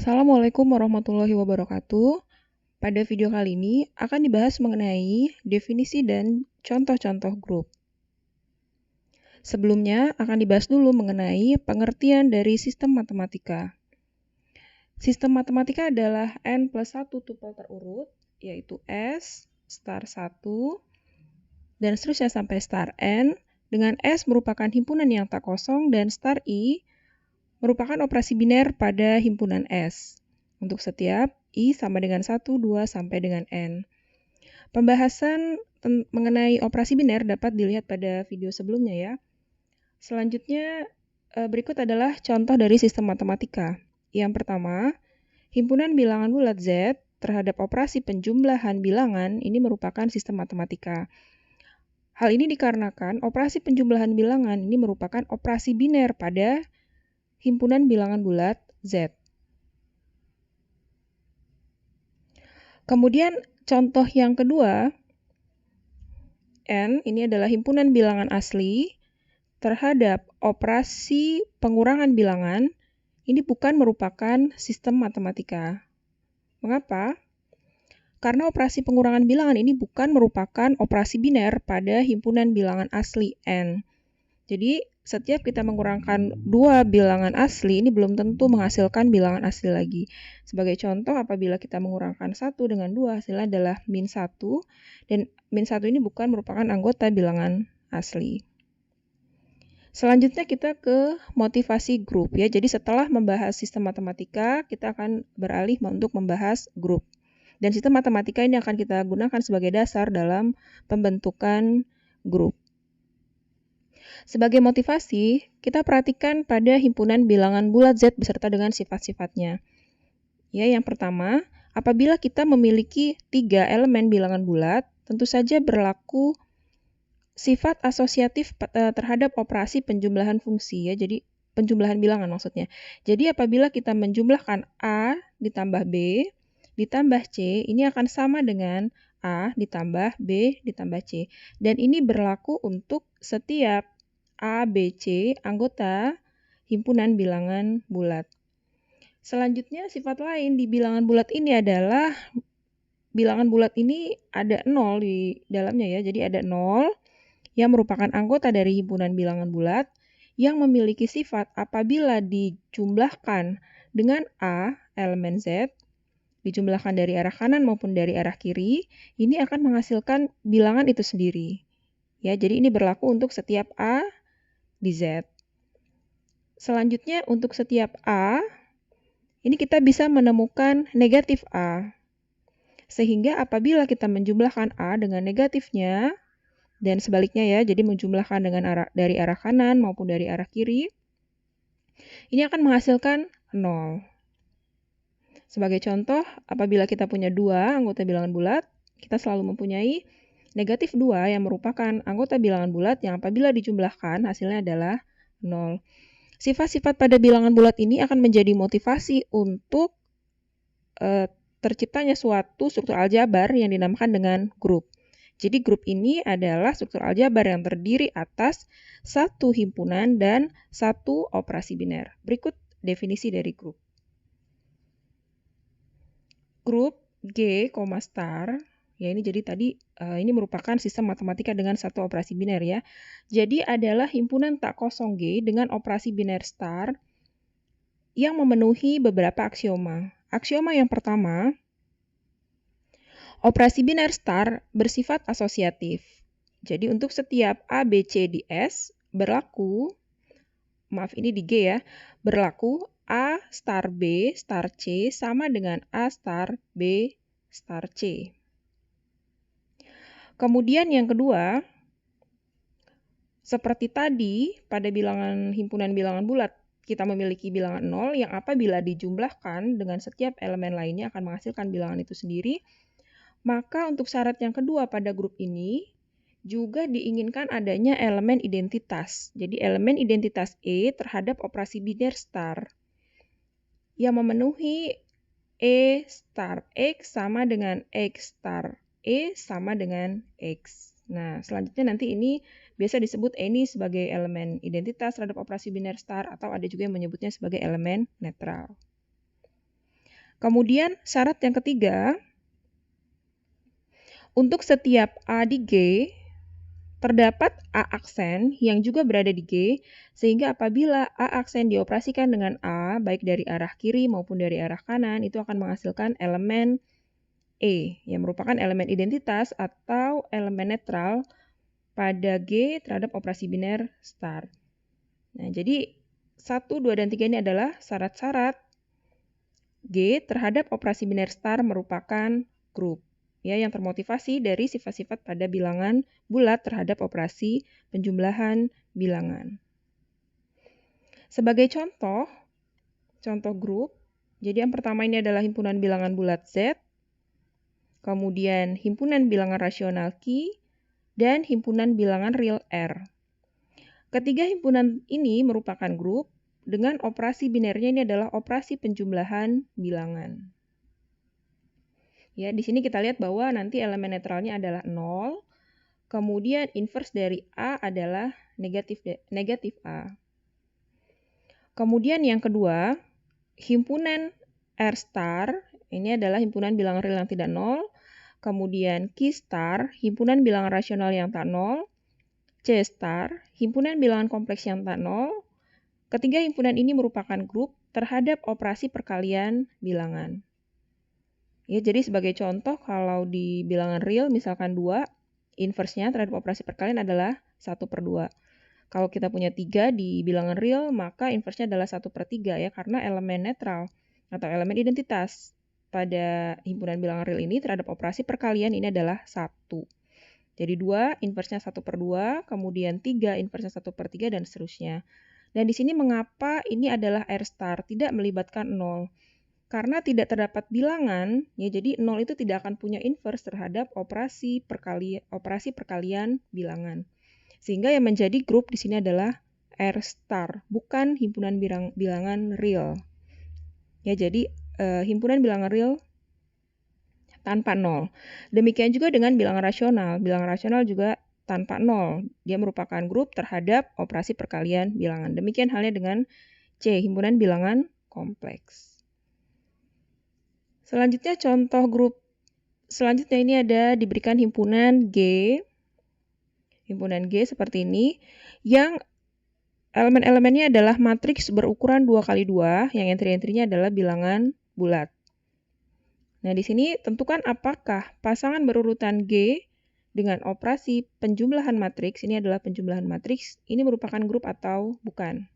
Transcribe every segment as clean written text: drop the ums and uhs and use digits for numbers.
Assalamualaikum warahmatullahi wabarakatuh. Pada video kali ini akan dibahas mengenai definisi dan contoh-contoh grup. Sebelumnya akan dibahas dulu mengenai pengertian dari sistem matematika. Sistem matematika adalah n plus 1 tupel terurut, yaitu S, star 1, dan seterusnya sampai star n, dengan S merupakan himpunan yang tak kosong dan star I merupakan operasi biner pada himpunan S. Untuk setiap I sama dengan 1, 2, sampai dengan N. Pembahasan mengenai operasi biner dapat dilihat pada video sebelumnya ya. Selanjutnya, berikut adalah contoh dari sistem matematika. Yang pertama, himpunan bilangan bulat Z terhadap operasi penjumlahan bilangan ini merupakan sistem matematika. Hal ini dikarenakan operasi penjumlahan bilangan ini merupakan operasi biner pada himpunan bilangan bulat Z. Kemudian contoh yang kedua, N ini adalah himpunan bilangan asli terhadap operasi pengurangan bilangan, ini bukan merupakan sistem matematika. Mengapa? Karena operasi pengurangan bilangan ini bukan merupakan operasi biner pada himpunan bilangan asli N. Jadi, setiap kita mengurangkan dua bilangan asli, ini belum tentu menghasilkan bilangan asli lagi. Sebagai contoh, apabila kita mengurangkan 1 dengan 2, hasilnya adalah min 1, dan min 1 ini bukan merupakan anggota bilangan asli. Selanjutnya kita ke motivasi grup ya. Jadi setelah membahas sistem matematika, kita akan beralih untuk membahas grup. Dan sistem matematika ini akan kita gunakan sebagai dasar dalam pembentukan grup. Sebagai motivasi, kita perhatikan pada himpunan bilangan bulat Z beserta dengan sifat-sifatnya. Ya, yang pertama, apabila kita memiliki 3 elemen bilangan bulat, tentu saja berlaku sifat asosiatif terhadap operasi penjumlahan fungsi ya. Jadi penjumlahan bilangan maksudnya. Jadi apabila kita menjumlahkan A ditambah B ditambah C, ini akan sama dengan A ditambah B ditambah C. Dan ini berlaku untuk setiap A, B, C, anggota himpunan bilangan bulat. Selanjutnya, sifat lain di bilangan bulat ini adalah bilangan bulat ini ada 0 di dalamnya ya. Jadi ada 0 yang merupakan anggota dari himpunan bilangan bulat yang memiliki sifat apabila dijumlahkan dengan A, elemen Z, dijumlahkan dari arah kanan maupun dari arah kiri, ini akan menghasilkan bilangan itu sendiri. Ya, jadi ini berlaku untuk setiap A di Z. Selanjutnya untuk setiap A, ini kita bisa menemukan negatif A. Sehingga apabila kita menjumlahkan A dengan negatifnya, dan sebaliknya ya, jadi menjumlahkan dengan dari arah kanan maupun dari arah kiri, ini akan menghasilkan 0. Sebagai contoh, apabila kita punya 2 anggota bilangan bulat, kita selalu mempunyai negatif 2 yang merupakan anggota bilangan bulat yang apabila dijumlahkan hasilnya adalah 0. Sifat-sifat pada bilangan bulat ini akan menjadi motivasi untuk terciptanya suatu struktur aljabar yang dinamakan dengan grup. Jadi grup ini adalah struktur aljabar yang terdiri atas satu himpunan dan satu operasi biner. Berikut definisi dari grup. Grup G, star, ya ini jadi tadi ini merupakan sistem matematika dengan satu operasi biner ya. Jadi adalah himpunan tak kosong G dengan operasi biner star yang memenuhi beberapa aksioma. Aksioma yang pertama, operasi biner star bersifat asosiatif. Jadi untuk setiap A, B, C di S berlaku, maaf ini di G ya, berlaku A star B star C sama dengan A star B star C. Kemudian yang kedua, seperti tadi pada bilangan himpunan bilangan bulat, kita memiliki bilangan 0 yang apabila dijumlahkan dengan setiap elemen lainnya akan menghasilkan bilangan itu sendiri. Maka untuk syarat yang kedua pada grup ini juga diinginkan adanya elemen identitas. Jadi elemen identitas E terhadap operasi biner star yang memenuhi E star X sama dengan X star E sama dengan X. Nah, selanjutnya nanti ini biasa disebut ini sebagai elemen identitas terhadap operasi biner star atau ada juga yang menyebutnya sebagai elemen netral. Kemudian syarat yang ketiga, untuk setiap A di G, terdapat A aksen yang juga berada di G, sehingga apabila A aksen dioperasikan dengan A, baik dari arah kiri maupun dari arah kanan, itu akan menghasilkan elemen E, yang merupakan elemen identitas atau elemen netral pada G terhadap operasi biner star. Nah, jadi 1, 2, dan 3 ini adalah syarat-syarat G terhadap operasi biner star merupakan grup, ya, yang termotivasi dari sifat-sifat pada bilangan bulat terhadap operasi penjumlahan bilangan. Sebagai contoh grup, jadi yang pertama ini adalah himpunan bilangan bulat Z, kemudian himpunan bilangan rasional Q, dan himpunan bilangan real R. Ketiga himpunan ini merupakan grup dengan operasi binernya ini adalah operasi penjumlahan bilangan. Ya, di sini kita lihat bahwa nanti elemen netralnya adalah 0, kemudian inverse dari A adalah negatif A. Kemudian yang kedua, himpunan R star, ini adalah himpunan bilangan real yang tidak 0, kemudian Q star, himpunan bilangan rasional yang tak 0, C star, himpunan bilangan kompleks yang tak 0. Ketiga himpunan ini merupakan grup terhadap operasi perkalian bilangan. Ya, jadi sebagai contoh, kalau di bilangan real misalkan 2, inverse-nya terhadap operasi perkalian adalah 1/2. Kalau kita punya 3 di bilangan real, maka inverse-nya adalah 1/3 ya, karena elemen netral atau elemen identitas pada himpunan bilangan real ini terhadap operasi perkalian ini adalah 1. Jadi 2 inverse-nya 1/2, kemudian 3 inverse-nya 1/3, dan seterusnya. Dan di sini mengapa ini adalah R star, tidak melibatkan 0? Karena tidak terdapat bilangan, ya, jadi 0 itu tidak akan punya inverse terhadap operasi perkalian bilangan. Sehingga yang menjadi grup di sini adalah R star, bukan himpunan bilangan real. Ya, jadi himpunan bilangan real tanpa 0. Demikian juga dengan bilangan rasional. Bilangan rasional juga tanpa 0. Dia merupakan grup terhadap operasi perkalian bilangan. Demikian halnya dengan C, himpunan bilangan kompleks. Selanjutnya contoh grup selanjutnya ini ada diberikan himpunan G. Himpunan G seperti ini yang elemen-elemennya adalah matriks berukuran 2x2 yang entry-entry-nya adalah bilangan bulat. Nah, di sini tentukan apakah pasangan berurutan G dengan operasi penjumlahan matriks, ini adalah penjumlahan matriks, ini merupakan grup atau bukan.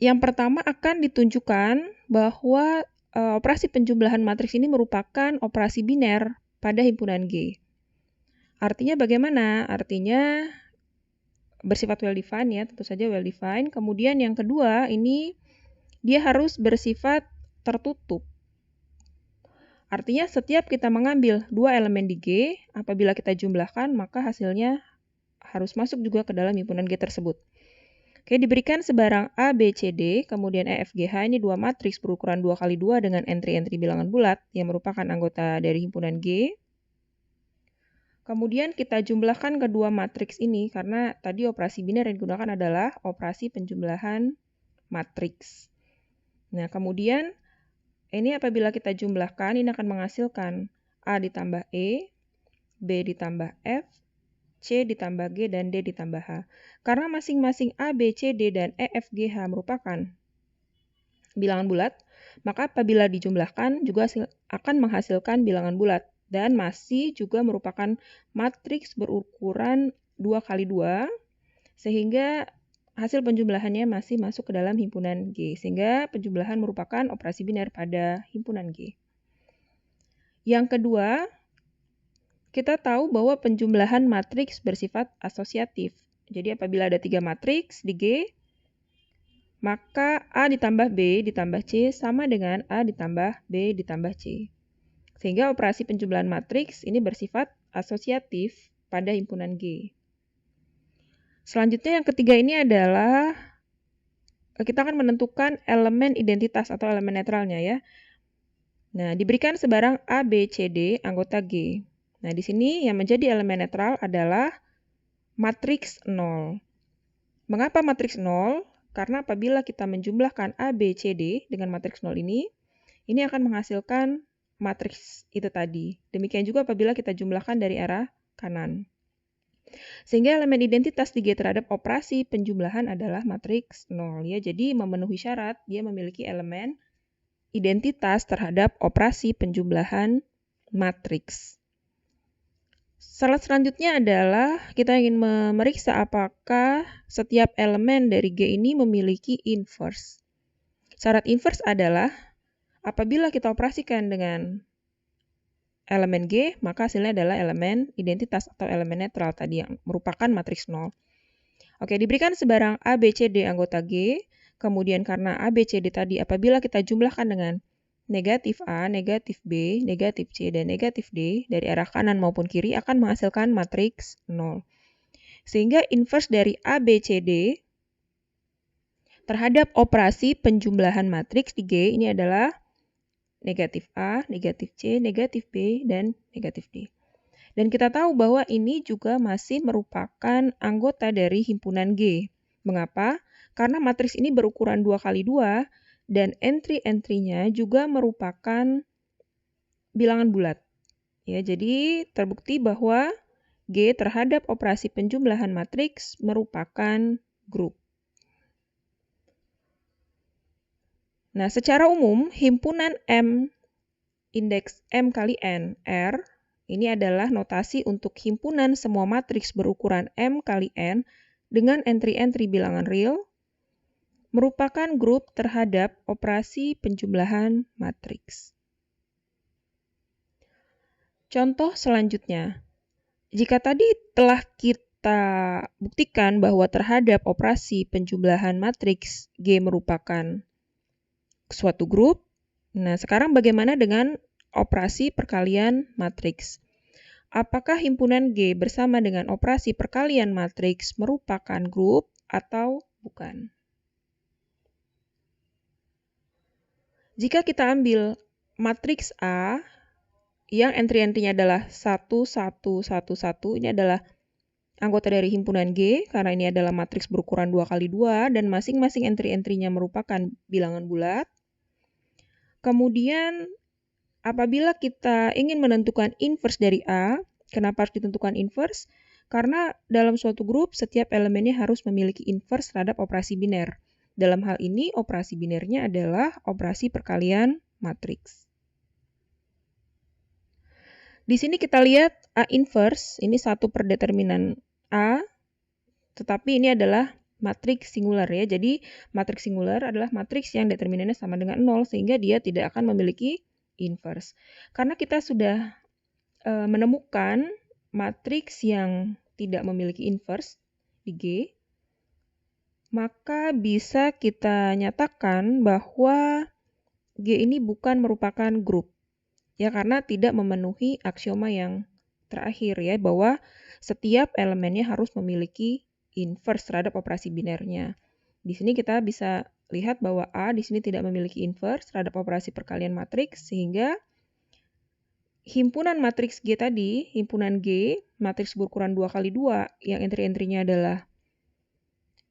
Yang pertama akan ditunjukkan bahwa operasi penjumlahan matriks ini merupakan operasi biner pada himpunan G. Artinya bagaimana? Artinya bersifat well-defined ya, tentu saja well-defined. Kemudian yang kedua, ini dia harus bersifat tertutup. Artinya setiap kita mengambil 2 elemen di G, apabila kita jumlahkan, maka hasilnya harus masuk juga ke dalam himpunan G tersebut. Oke, diberikan sebarang A, B, C, D, kemudian E, F, G, H, ini 2 matriks berukuran 2x2 dengan entry-entry bilangan bulat yang merupakan anggota dari himpunan G. Kemudian kita jumlahkan kedua matriks ini karena tadi operasi biner yang digunakan adalah operasi penjumlahan matriks. Nah, kemudian ini apabila kita jumlahkan, ini akan menghasilkan A ditambah E, B ditambah F, C ditambah G, dan D ditambah H. Karena masing-masing A, B, C, D, dan E, F, G, H merupakan bilangan bulat, maka apabila dijumlahkan juga akan menghasilkan bilangan bulat dan masih juga merupakan matriks berukuran 2x2 sehingga hasil penjumlahannya masih masuk ke dalam himpunan G, sehingga penjumlahan merupakan operasi biner pada himpunan G. Yang kedua, kita tahu bahwa penjumlahan matriks bersifat asosiatif. Jadi apabila ada 3 matriks di G, maka A ditambah B ditambah C sama dengan A ditambah B ditambah C. Sehingga operasi penjumlahan matriks ini bersifat asosiatif pada himpunan G. Selanjutnya yang ketiga ini adalah kita akan menentukan elemen identitas atau elemen netralnya ya. Nah, diberikan sebarang A, B, C, D anggota G. Nah, di sini yang menjadi elemen netral adalah matriks 0. Mengapa matriks 0? Karena apabila kita menjumlahkan A, B, C, D dengan matriks 0 ini akan menghasilkan matriks itu tadi. Demikian juga apabila kita jumlahkan dari arah kanan. Sehingga elemen identitas di G terhadap operasi penjumlahan adalah matriks 0 ya. Jadi memenuhi syarat dia memiliki elemen identitas terhadap operasi penjumlahan matriks. Syarat selanjutnya adalah kita ingin memeriksa apakah setiap elemen dari G ini memiliki inverse. Syarat inverse adalah apabila kita operasikan dengan elemen G, maka hasilnya adalah elemen identitas atau elemen netral tadi yang merupakan matriks 0. Oke, diberikan sebarang A, B, C, D anggota G, kemudian karena A, B, C, D tadi apabila kita jumlahkan dengan negatif A, negatif B, negatif C, dan negatif D dari arah kanan maupun kiri akan menghasilkan matriks 0. Sehingga inverse dari A, B, C, D terhadap operasi penjumlahan matriks di G ini adalah negatif A, negatif C, negatif B, dan negatif D. Dan kita tahu bahwa ini juga masih merupakan anggota dari himpunan G. Mengapa? Karena matriks ini berukuran 2x2 dan entry-entry-nya juga merupakan bilangan bulat. Ya, jadi terbukti bahwa G terhadap operasi penjumlahan matriks merupakan grup. Nah, secara umum, himpunan M, indeks M kali N, R, ini adalah notasi untuk himpunan semua matriks berukuran M kali N dengan entry-entry bilangan real, merupakan grup terhadap operasi penjumlahan matriks. Contoh selanjutnya, jika tadi telah kita buktikan bahwa terhadap operasi penjumlahan matriks G merupakan suatu grup, nah sekarang bagaimana dengan operasi perkalian matriks? Apakah himpunan G bersama dengan operasi perkalian matriks merupakan grup atau bukan? Jika kita ambil matriks A yang entry-entry-nya adalah 1, 1, 1, 1, ini adalah anggota dari himpunan G karena ini adalah matriks berukuran 2x2 dan masing-masing entry-entry-nya merupakan bilangan bulat. Kemudian apabila kita ingin menentukan inverse dari A, kenapa harus ditentukan inverse? Karena dalam suatu grup setiap elemennya harus memiliki inverse terhadap operasi biner. Dalam hal ini operasi binernya adalah operasi perkalian matriks. Di sini kita lihat A inverse, ini 1 per determinan A, tetapi ini adalah matriks singular ya. Jadi matriks singular adalah matriks yang determinannya sama dengan 0 sehingga dia tidak akan memiliki inverse. Karena kita sudah menemukan matriks yang tidak memiliki inverse di G, maka bisa kita nyatakan bahwa G ini bukan merupakan grup. Ya, karena tidak memenuhi aksioma yang terakhir ya, bahwa setiap elemennya harus memiliki inverse terhadap operasi binernya. Di sini kita bisa lihat bahwa A di sini tidak memiliki inverse terhadap operasi perkalian matriks, sehingga himpunan matriks G tadi, himpunan G, matriks berukuran 2x2 yang entry-entry-nya adalah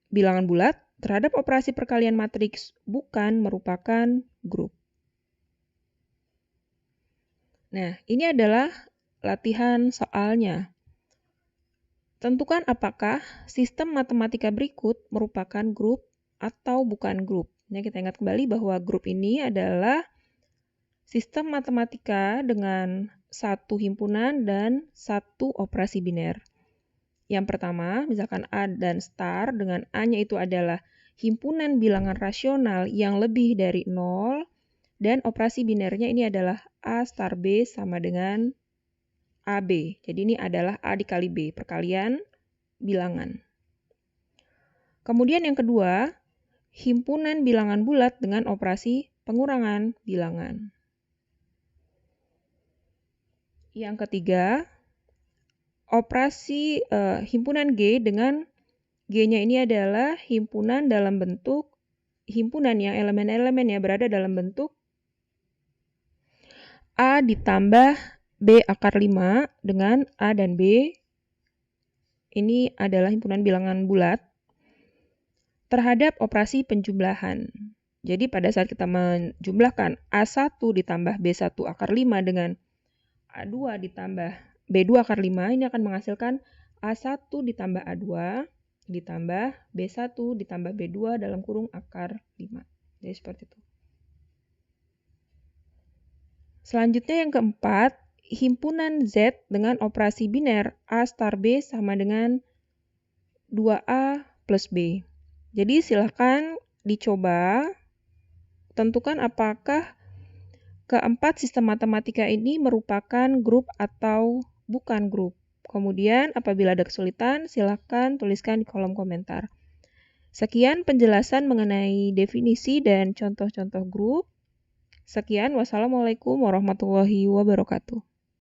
bilangan bulat, terhadap operasi perkalian matriks bukan merupakan grup. Nah, ini adalah latihan soalnya. Tentukan apakah sistem matematika berikut merupakan grup atau bukan grup. Nah, kita ingat kembali bahwa grup ini adalah sistem matematika dengan satu himpunan dan satu operasi biner. Yang pertama, misalkan A dan star dengan A-nya itu adalah himpunan bilangan rasional yang lebih dari 0 dan operasi binernya ini adalah A star B sama dengan AB. Jadi ini adalah A dikali B, perkalian bilangan. Kemudian yang kedua, himpunan bilangan bulat dengan operasi pengurangan bilangan. Yang ketiga, operasi himpunan G dengan G-nya ini adalah himpunan dalam bentuk himpunan yang elemen-elemennya berada dalam bentuk A ditambah B akar 5 dengan A dan B. Ini adalah himpunan bilangan bulat. terhadap operasi penjumlahan. Jadi pada saat kita menjumlahkan A1 ditambah B1 akar 5 dengan A2 ditambah B2 akar 5, ini akan menghasilkan A1 ditambah A2 ditambah B1 ditambah B2 dalam kurung akar 5. Jadi seperti itu. Selanjutnya yang keempat, himpunan Z dengan operasi biner A star B sama dengan 2A plus B. Jadi silahkan dicoba, tentukan apakah keempat sistem matematika ini merupakan grup atau bukan grup. Kemudian apabila ada kesulitan, silahkan tuliskan di kolom komentar. Sekian penjelasan mengenai definisi dan contoh-contoh grup. Sekian, wassalamualaikum warahmatullahi wabarakatuh.